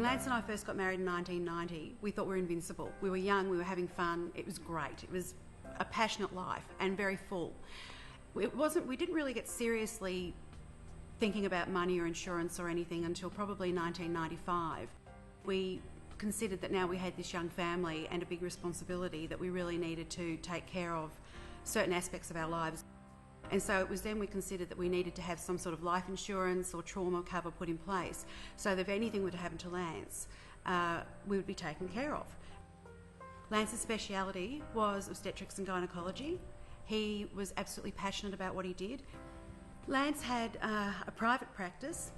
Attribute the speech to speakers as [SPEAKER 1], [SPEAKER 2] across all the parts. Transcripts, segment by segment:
[SPEAKER 1] Lance and I first got married in 1990, we thought we were invincible. We were young, we were having fun, it was great. It was a passionate life and very full. We didn't really get seriously thinking about money or insurance or anything until probably 1995. We considered that now we had this young family and a big responsibility that we really needed to take care of certain aspects of our lives. And so it was then we considered that we needed to have some sort of life insurance or trauma cover put in place so that if anything were to happen to Lance, we would be taken care of. Lance's speciality was obstetrics and gynaecology. He was absolutely passionate about what he did. Lance had a private practice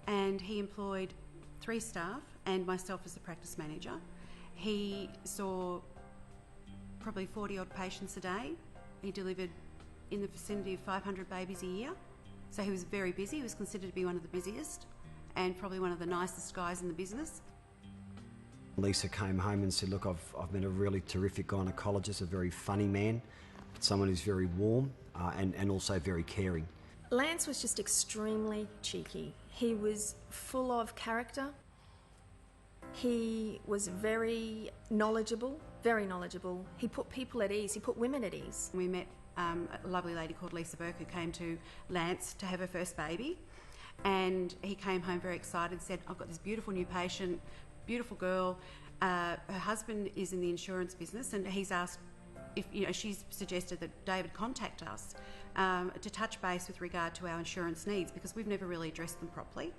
[SPEAKER 1] and he employed 3 staff and myself as the practice manager. He saw probably 40 odd patients a day. He delivered in the vicinity of 500 babies a year. So he was very busy. He was considered to be one of the busiest and probably one of the nicest guys in the business.
[SPEAKER 2] Lisa came home and said, look, I've met a really terrific gynaecologist, a very funny man, but someone who's very warm and also very caring.
[SPEAKER 3] Lance was just extremely cheeky. He was full of character. He was very knowledgeable, very knowledgeable. He put people at ease, he put women at ease.
[SPEAKER 1] We met a lovely lady called Lisa Bourke who came to Lance to have her first baby, and he came home very excited, said, I've got this beautiful new patient, beautiful girl. Her husband is in the insurance business and he's asked if, she's suggested that David contact us to touch base with regard to our insurance needs because we've never really addressed them properly,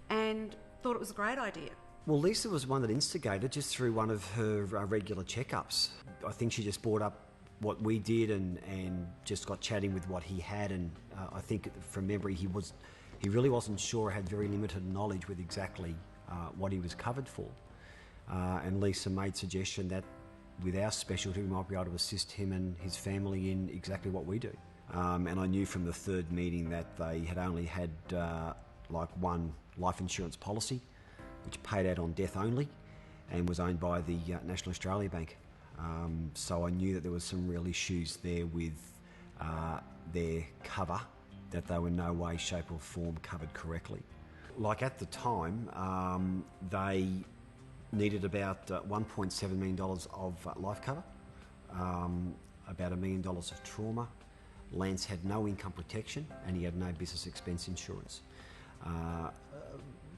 [SPEAKER 1] and thought it was a great idea.
[SPEAKER 2] Well, Lisa was one that instigated just through one of her regular checkups. I think she just brought up what we did and just got chatting with what he had, and I think from memory he really wasn't sure, had very limited knowledge with exactly what he was covered for. And Lisa made suggestion that with our specialty we might be able to assist him and his family in exactly what we do. And I knew from the third meeting that they had only had like one life insurance policy, which paid out on death only and was owned by the National Australia Bank. So I knew that there was some real issues there with their cover, that they were in no way, shape or form covered correctly. Like at the time, they needed about $1.7 million of life cover, about $1 million of trauma. Lance had no income protection and he had no business expense insurance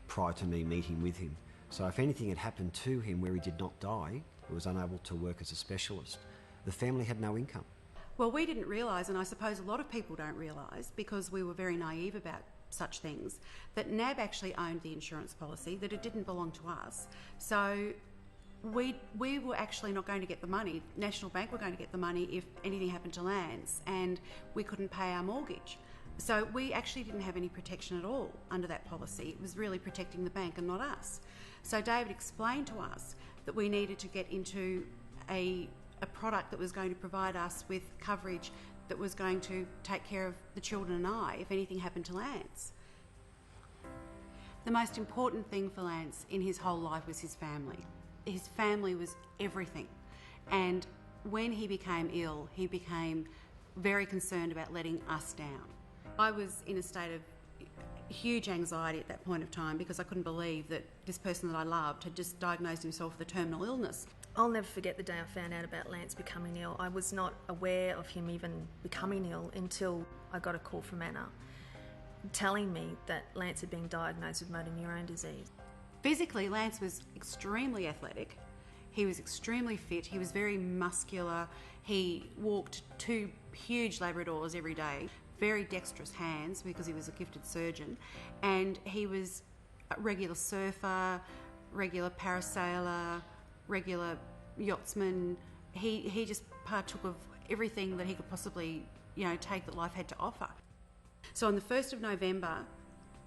[SPEAKER 2] prior to me meeting with him. So if anything had happened to him where he did not die, he was unable to work as a specialist, the family had no income.
[SPEAKER 1] Well, we didn't realise, and I suppose a lot of people don't realise, because we were very naive about such things, that NAB actually owned the insurance policy, that it didn't belong to us. So we were actually not going to get the money. National Bank were going to get the money if anything happened to Lance, and we couldn't pay our mortgage. So we actually didn't have any protection at all under that policy. It was really protecting the bank and not us. So David explained to us that we needed to get into a product that was going to provide us with coverage that was going to take care of the children and I if anything happened to Lance. The most important thing for Lance in his whole life was his family. His family was everything. And when he became ill, he became very concerned about letting us down. I was in a state of huge anxiety at that point of time because I couldn't believe that this person that I loved had just diagnosed himself with a terminal illness.
[SPEAKER 3] I'll never forget the day I found out about Lance becoming ill. I was not aware of him even becoming ill until I got a call from Anna telling me that Lance had been diagnosed with motor neurone disease.
[SPEAKER 1] Physically, Lance was extremely athletic. He was extremely fit. He was very muscular. He walked 2 huge Labradors every day. Very dexterous hands because he was a gifted surgeon, and he was a regular surfer, regular parasailer, regular yachtsman. He just partook of everything that he could possibly take that life had to offer. So on the 1st of November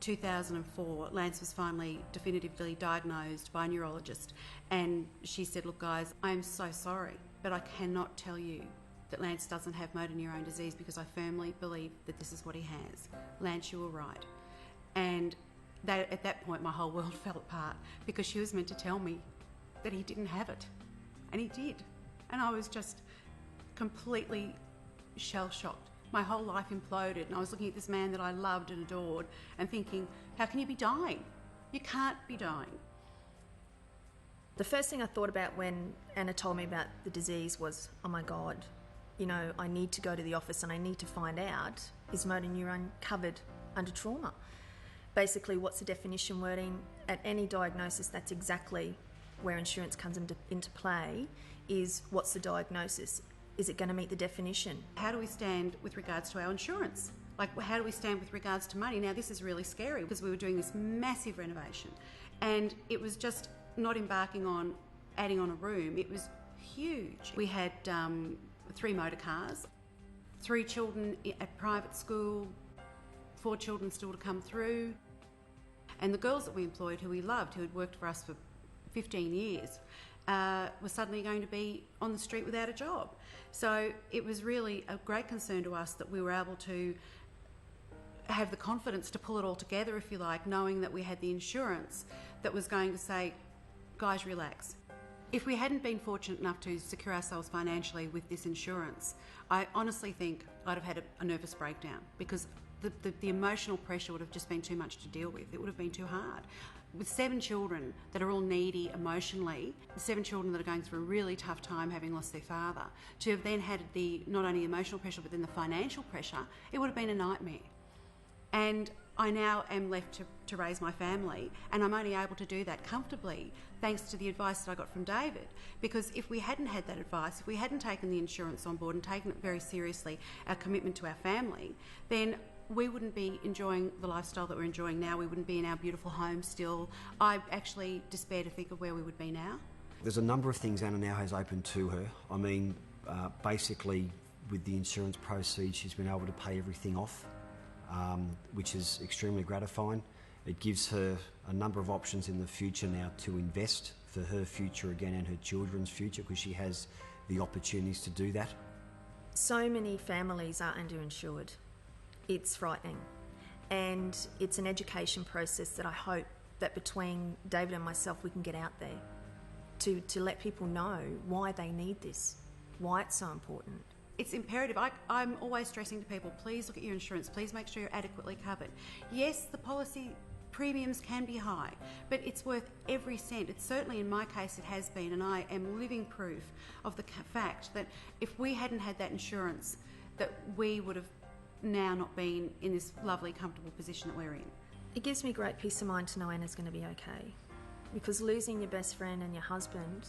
[SPEAKER 1] 2004, Lance was finally definitively diagnosed by a neurologist, and she said, look guys, I'm so sorry, but I cannot tell you that Lance doesn't have motor neurone disease because I firmly believe that this is what he has. Lance, you were right. And at that point my whole world fell apart because she was meant to tell me that he didn't have it. And he did. And I was just completely shell-shocked. My whole life imploded and I was looking at this man that I loved and adored and thinking, how can you be dying? You can't be dying.
[SPEAKER 3] The first thing I thought about when Anna told me about the disease was, oh my God, you know, I need to go to the office and I need to find out, is motor neurone covered under trauma? Basically, what's the definition wording? At any diagnosis, that's exactly where insurance comes into play, is what's the diagnosis? Is it going to meet the definition?
[SPEAKER 1] How do we stand with regards to our insurance? Like, how do we stand with regards to money? Now, this is really scary because we were doing this massive renovation and it was just not embarking on adding on a room. It was huge. We had 3 motor cars, 3 children at private school, 4 children still to come through. And the girls that we employed, who we loved, who had worked for us for 15 years, were suddenly going to be on the street without a job. So it was really a great concern to us that we were able to have the confidence to pull it all together, if you like, knowing that we had the insurance that was going to say, guys, relax. If we hadn't been fortunate enough to secure ourselves financially with this insurance, I honestly think I'd have had a nervous breakdown because the emotional pressure would have just been too much to deal with. It would have been too hard. With 7 children that are all needy emotionally, 7 children that are going through a really tough time having lost their father, to have then had not only the emotional pressure but then the financial pressure, it would have been a nightmare. And I now am left to raise my family, and I'm only able to do that comfortably thanks to the advice that I got from David. Because if we hadn't had that advice, if we hadn't taken the insurance on board and taken it very seriously, our commitment to our family, then we wouldn't be enjoying the lifestyle that we're enjoying now. We wouldn't be in our beautiful home still. I actually despair to think of where we would be now.
[SPEAKER 2] There's a number of things Anna now has open to her. I mean, basically with the insurance proceeds, she's been able to pay everything off, which is extremely gratifying. It gives her a number of options in the future now to invest for her future again and her children's future, because she has the opportunities to do that.
[SPEAKER 3] So many families are underinsured. It's frightening. And it's an education process that I hope that between David and myself we can get out there to let people know why they need this, why it's so important.
[SPEAKER 1] It's imperative. I'm always stressing to people, please look at your insurance, please make sure you're adequately covered. Yes, the policy premiums can be high, but it's worth every cent. It's certainly, in my case, it has been, and I am living proof of the fact that if we hadn't had that insurance, that we would have now not been in this lovely, comfortable position that we're in.
[SPEAKER 3] It gives me great peace of mind to know Anna's going to be okay, because losing your best friend and your husband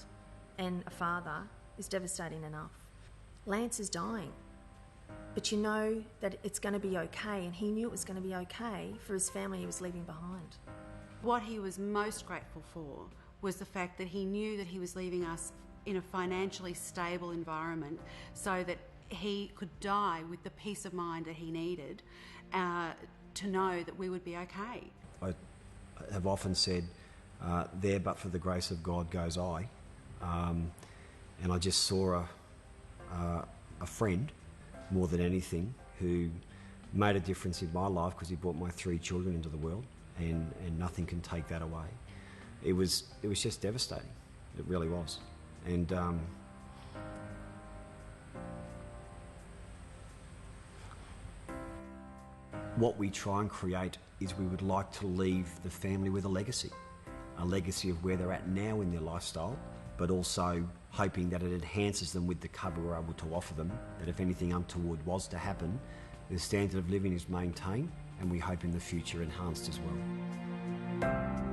[SPEAKER 3] and a father is devastating enough. Lance is dying, but you know that it's going to be okay, and he knew it was going to be okay for his family he was leaving behind.
[SPEAKER 1] What he was most grateful for was the fact that he knew that he was leaving us in a financially stable environment so that he could die with the peace of mind that he needed to know that we would be okay.
[SPEAKER 2] I have often said, there but for the grace of God goes I. And I just saw a friend, more than anything, who made a difference in my life because he brought my 3 children into the world, and nothing can take that away. It was just devastating. It really was. And what we try and create is we would like to leave the family with a legacy of where they're at now in their lifestyle, but also hoping that it enhances them with the cover we're able to offer them, that if anything untoward was to happen, the standard of living is maintained, and we hope in the future enhanced as well.